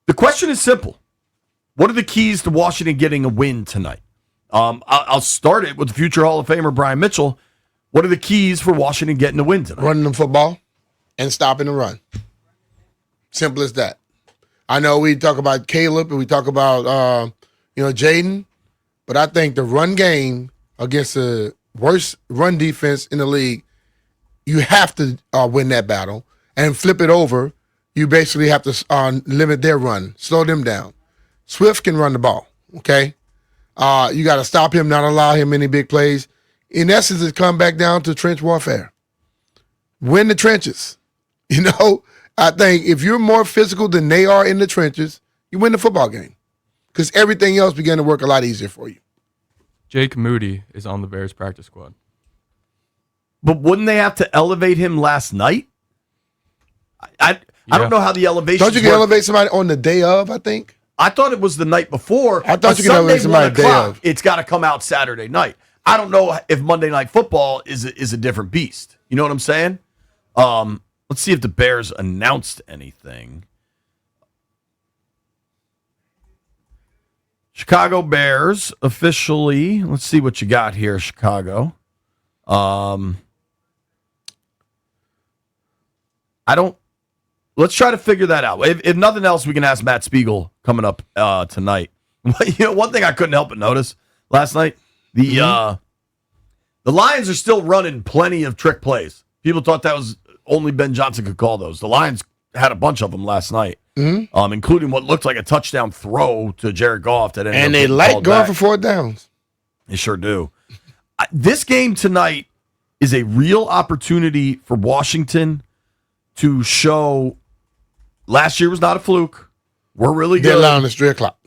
The question is simple. What are the keys to Washington getting a win tonight? I'll start it with the future Hall of Famer Brian Mitchell. What are the keys for Washington getting a win tonight? Running the football and stopping the run. Simple as that. I know we talk about Caleb and we talk about Jaden, but I think the run game against the worst run defense in the league, you have to win that battle and flip it over. You basically have to limit their run, slow them down. Swift can run the ball, okay? You got to stop him, not allow him any big plays. In essence, it comes back down to trench warfare. Win the trenches. I think if you're more physical than they are in the trenches, you win the football game because everything else began to work a lot easier for you. Jake Moody is on the Bears practice squad. But wouldn't they have to elevate him last night? I don't know how the elevation. Don't you can elevate somebody on the day of, I think? I thought it was the night before. I thought you could elevate somebody the day of. It's got to come out Saturday night. I don't know if Monday Night Football is a different beast. You know what I'm saying? Let's see if the Bears announced anything. Chicago Bears officially. Let's see what you got here, Chicago. Let's try to figure that out. If nothing else, we can ask Matt Spiegel coming up tonight. One thing I couldn't help but notice last night, the Lions are still running plenty of trick plays. People thought that was only Ben Johnson could call those. The Lions had a bunch of them last night, including what looked like a touchdown throw to Jared Goff. And they like going for 4 downs. They sure do. This game tonight is a real opportunity for Washington to show last year was not a fluke. We're really good. Deadline is 3 o'clock.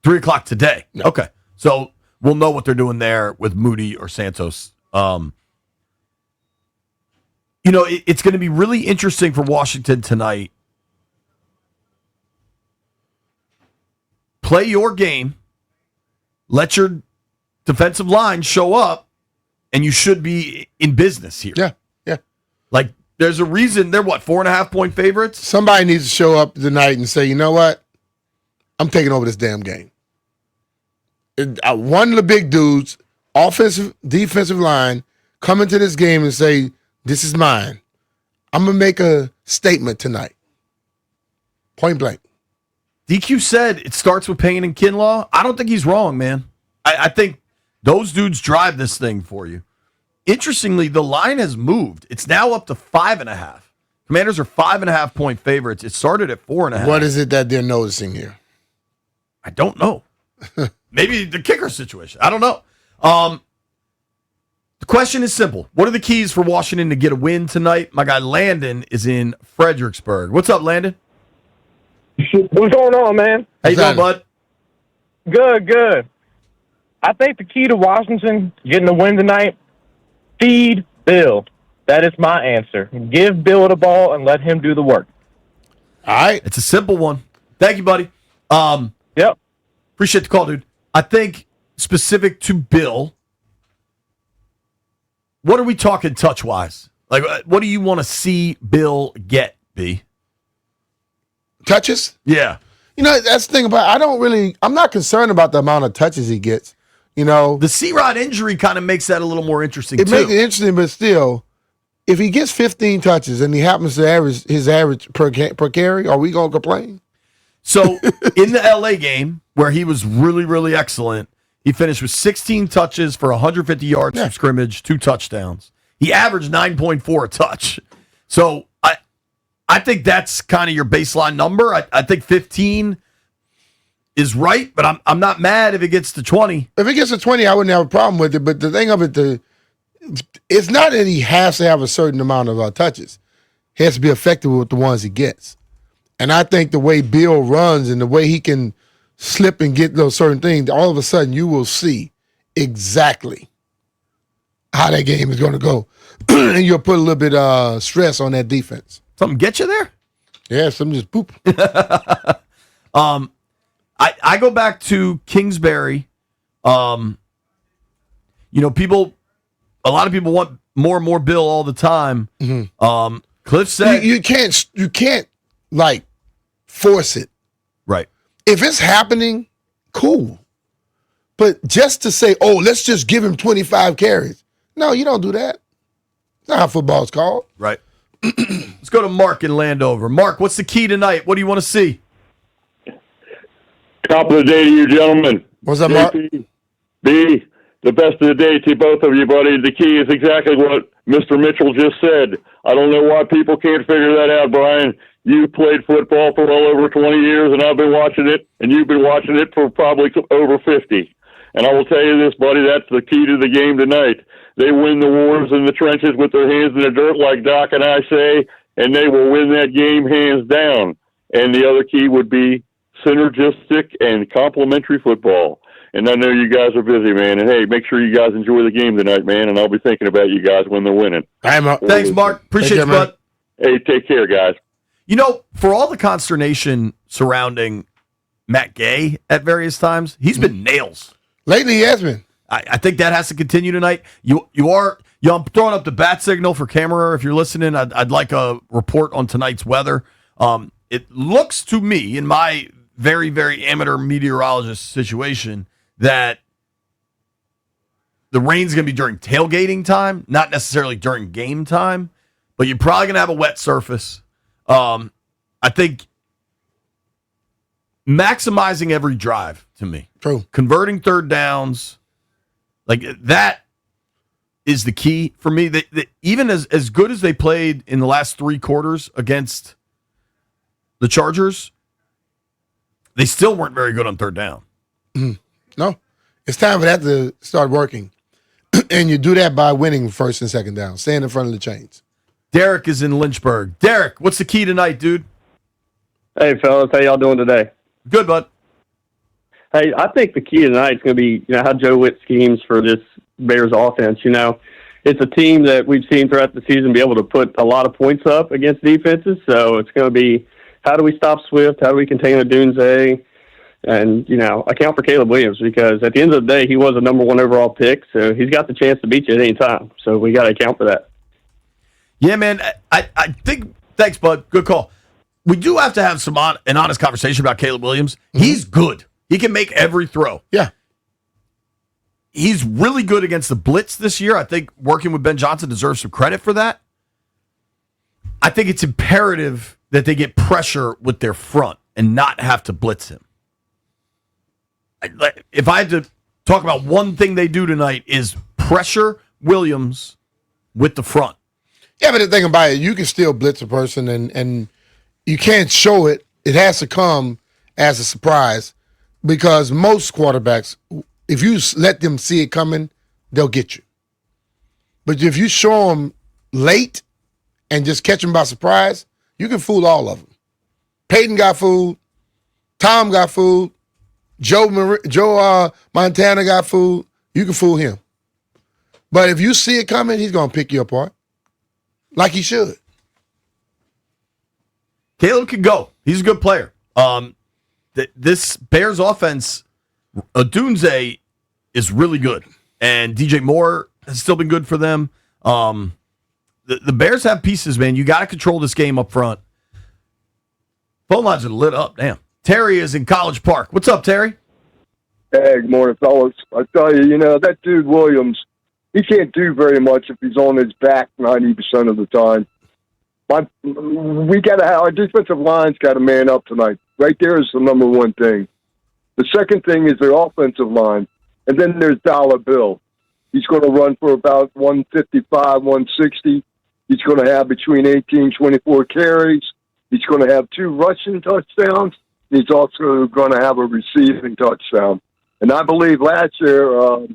3 o'clock today. No. Okay. So we'll know what they're doing there with Moody or Santos. It's going to be really interesting for Washington tonight. Play your game. Let your defensive line show up, and you should be in business here. Yeah. Like, there's a reason they're, 4.5-point favorites? Somebody needs to show up tonight and say, you know what? I'm taking over this damn game. One of the big dudes, offensive, defensive line, come into this game and say, this is mine. I'm going to make a statement tonight. Point blank. DQ said it starts with Payne and Kinlaw. I don't think he's wrong, man. I think those dudes drive this thing for you. Interestingly, the line has moved. It's now up to 5.5. Commanders are 5.5-point favorites. It started at 4.5. What is it that they're noticing here? I don't know. Maybe the kicker situation. I don't know. The question is simple. What are the keys for Washington to get a win tonight? My guy Landon is in Fredericksburg. What's up, Landon? What's going on, man? How you doing, bud? Good. I think the key to Washington getting a win tonight, feed Bill. That is my answer. Give Bill the ball and let him do the work. All right. It's a simple one. Thank you, buddy. Yep. Appreciate the call, dude. I think specific to Bill, what are we talking touch-wise? Like, what do you want to see Bill get, B? Touches? Yeah. That's the thing about I'm not concerned about the amount of touches he gets. The C-Rod injury kind of makes that a little more interesting, It makes it interesting, but still, if he gets 15 touches and he happens to average his average per carry, are we going to complain? So, in the L.A. game, where he was really, really excellent, he finished with 16 touches for 150 yards from scrimmage, 2 touchdowns. He averaged 9.4 a touch. So, I think that's kind of your baseline number. I think 15 is right, but I'm not mad if it gets to 20. If it gets to 20, I wouldn't have a problem with it. But the thing of it, it's not that he has to have a certain amount of touches. He has to be effective with the ones he gets. And I think the way Bill runs and the way he can slip and get those certain things, all of a sudden you will see exactly how that game is going to go. And you'll put a little bit of stress on that defense. Something get you there? Yeah, something just poop. I go back to Kingsbury. A lot of people want more and more Bill all the time. Mm-hmm. Cliff said you can't like force it. Right. If it's happening, cool. But just to say, oh, let's just give him 25 carries. No, you don't do that. That's not how football's called. Right. Let's go to Mark in Landover. Mark, what's the key tonight? What do you want to see? Top of the day to you, gentlemen. What's up, Mark? B, the best of the day to both of you, buddy. The key is exactly what Mr. Mitchell just said. I don't know why people can't figure that out, Brian. You played football for well over 20 years, and I've been watching it, and you've been watching it for probably over 50. And I will tell you this, buddy, that's the key to the game tonight. They win the wars in the trenches with their hands in the dirt, like Doc and I say, and they will win that game hands down. And the other key would be synergistic and complementary football. And I know you guys are busy, man. And, hey, make sure you guys enjoy the game tonight, man, and I'll be thinking about you guys when they're winning. All right, Mark. Thanks, Mark. Appreciate you, bud. Hey, take care, guys. You know, for all the consternation surrounding Matt Gay at various times, he's been nails. Lately, he has been. I think that has to continue tonight. I'm throwing up the bat signal for camera. If you're listening, I'd like a report on tonight's weather. It looks to me, in my very, very amateur meteorologist situation, that the rain's going to be during tailgating time, not necessarily during game time, but you're probably going to have a wet surface. I think maximizing every drive to me. True. Converting third downs, like that is the key for me. Even as good as they played in the last three quarters against the Chargers, they still weren't very good on third down. No. It's time for that to start working. And you do that by winning first and second down, staying in front of the chains. Derek is in Lynchburg. Derek, what's the key tonight, dude? Hey, fellas. How y'all doing today? Good, bud. Hey, I think the key tonight is going to be, how Joe Witt schemes for this Bears offense. It's a team that we've seen throughout the season be able to put a lot of points up against defenses. So it's going to be, how do we stop Swift? How do we contain Odunze? And, account for Caleb Williams, because at the end of the day, he was a number one overall pick. So he's got the chance to beat you at any time. So we got to account for that. Yeah, man. I think, thanks, bud. Good call. We do have to have an honest conversation about Caleb Williams. Mm-hmm. He's good. He can make every throw. Yeah. He's really good against the blitz this year. I think working with Ben Johnson deserves some credit for that. I think it's imperative that they get pressure with their front and not have to blitz him. If I had to talk about one thing they do tonight is pressure Williams with the front. Yeah, but the thing about it, you can still blitz a person and you can't show it. It has to come as a surprise because most quarterbacks, if you let them see it coming, they'll get you. But if you show them late and just catch them by surprise, you can fool all of them. Peyton got fooled. Tom got fooled. Joe Montana got fooled. You can fool him. But if you see it coming, he's going to pick you apart like he should. Caleb can go. He's a good player. This Bears offense, Odunze is really good. And DJ Moore has still been good for them. The Bears have pieces, man. You got to control this game up front. Phone lines are lit up. Damn. Terry is in College Park. What's up, Terry? Hey, good morning, fellas. I tell you, that dude Williams, he can't do very much if he's on his back 90% of the time. We got to have our defensive line's got to man up tonight. Right there is the number one thing. The second thing is their offensive line, and then there's Dollar Bill. He's going to run for about 155, 160. He's going to have between 18, 24 carries. He's going to have 2 rushing touchdowns. He's also going to have a receiving touchdown. And I believe last year,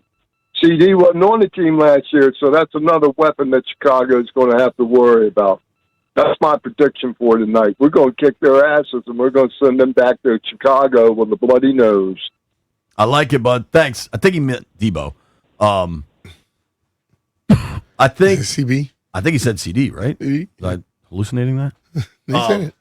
CD wasn't on the team last year, so that's another weapon that Chicago is going to have to worry about. That's my prediction for tonight. We're going to kick their asses, and we're going to send them back to Chicago with a bloody nose. I like it, bud. Thanks. I think he meant Debo. I think CB. I think he said CD, right? CD. Was I hallucinating that? He said it.